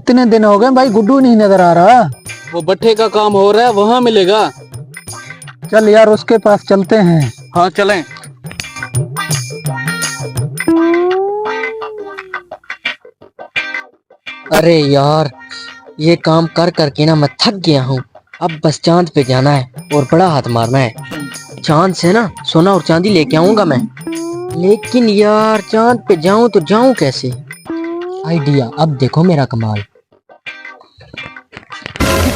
कितने दिन हो गए भाई, गुड्डू नहीं नजर आ रहा। वो भट्ठे का काम हो रहा है, वहाँ मिलेगा। चल यार उसके पास चलते हैं। हाँ चलें। अरे यार, ये काम कर करके ना मैं थक गया हूँ। अब बस चांद पे जाना है और बड़ा हाथ मारना है। चांद से ना सोना और चांदी लेके आऊंगा मैं। लेकिन यार चांद पे जाऊं तो जाऊं कैसे? आइडिया, अब देखो मेरा कमाल।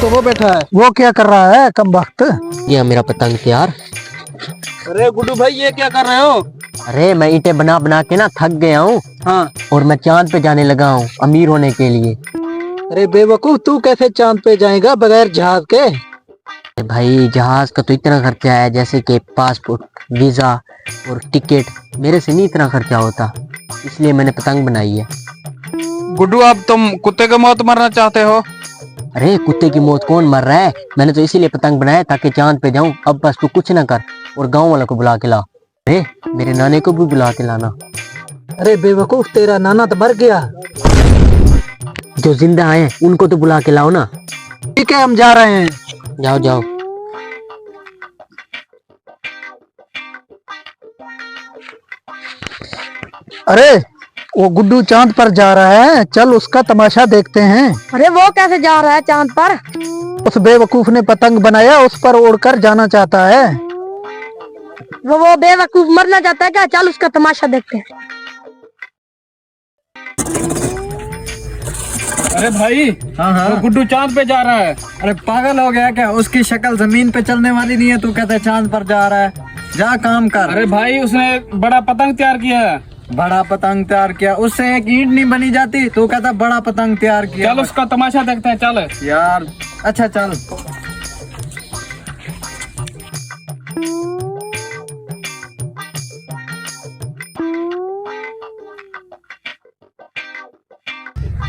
तो वो बैठा है, वो क्या कर रहा है कम वक्त? ये मेरा पतंग तैयार। अरे गुड्डू भाई, ये क्या कर रहे हो? अरे मैं ईंटें बना बना के ना थक गया हूँ। हाँ। और मैं चांद पे जाने लगा हूँ अमीर होने के लिए। अरे बेवकूफ, तू कैसे चांद पे जाएगा बगैर जहाज के? भाई जहाज का तो इतना खर्चा है, जैसे कि पासपोर्ट, वीजा और टिकट। मेरे से नहीं इतना खर्चा होता, इसलिए मैंने पतंग बनाई है। गुड्डू, अब तुम कुत्ते की मौत मरना चाहते हो? अरे कुत्ते की मौत कौन मर रहा है? मैंने तो इसीलिए पतंग बनाया ताकि चांद पे जाऊं। अब बस तू कुछ ना कर और गांव वालों को बुला के ला। अरे मेरे नाने को भी बुला के लाना। अरे बेवकूफ, तेरा नाना तो मर गया। जो जिंदा हैं उनको तो बुला के लाओ ना। ठीक है, हम जा रहे हैं। जाओ जाओ। अरे वो गुड्डू चांद पर जा रहा है, चल उसका तमाशा देखते हैं। अरे वो कैसे जा रहा है चांद पर? उस बेवकूफ ने पतंग बनाया, उस पर उड़कर जाना चाहता है। वो बेवकूफ मरना चाहता है क्या? चल उसका तमाशा देखते हैं। अरे भाई, हाँ, वो गुड्डू चांद पे जा रहा है। अरे पागल हो गया क्या? उसकी शक्ल जमीन पे चलने वाली नहीं है, तू कहता है चांद पर जा रहा है। जा काम कर। अरे भाई, उसने बड़ा पतंग तैयार किया है। बड़ा पतंग तैयार किया? उससे एक ईंट नहीं बनी जाती, तू कहता बड़ा पतंग तैयार किया। चल उसका तमाशा देखते हैं, चल यार। अच्छा चल।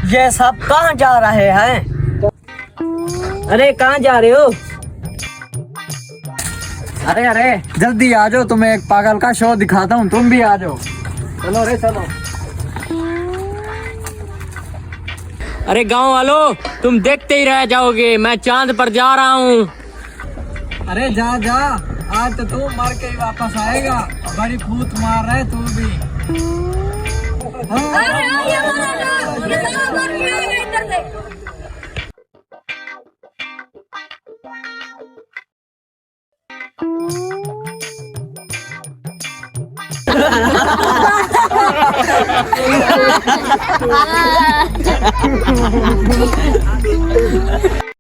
ये सब कहाँ जा रहे हैं? अरे कहाँ जा रहे हो? अरे अरे जल्दी आ जाओ, तुम्हें एक पागल का शो दिखाता हूँ, तुम भी आ जाओ। चलो रे चलो। अरे गांव वालों, तुम देखते ही रह जाओगे, मैं चांद पर जा रहा हूँ। अरे जा जा, आज तो तू मर के ही वापस आएगा। बड़ी फूट मार रहा है तू भी। हाँ।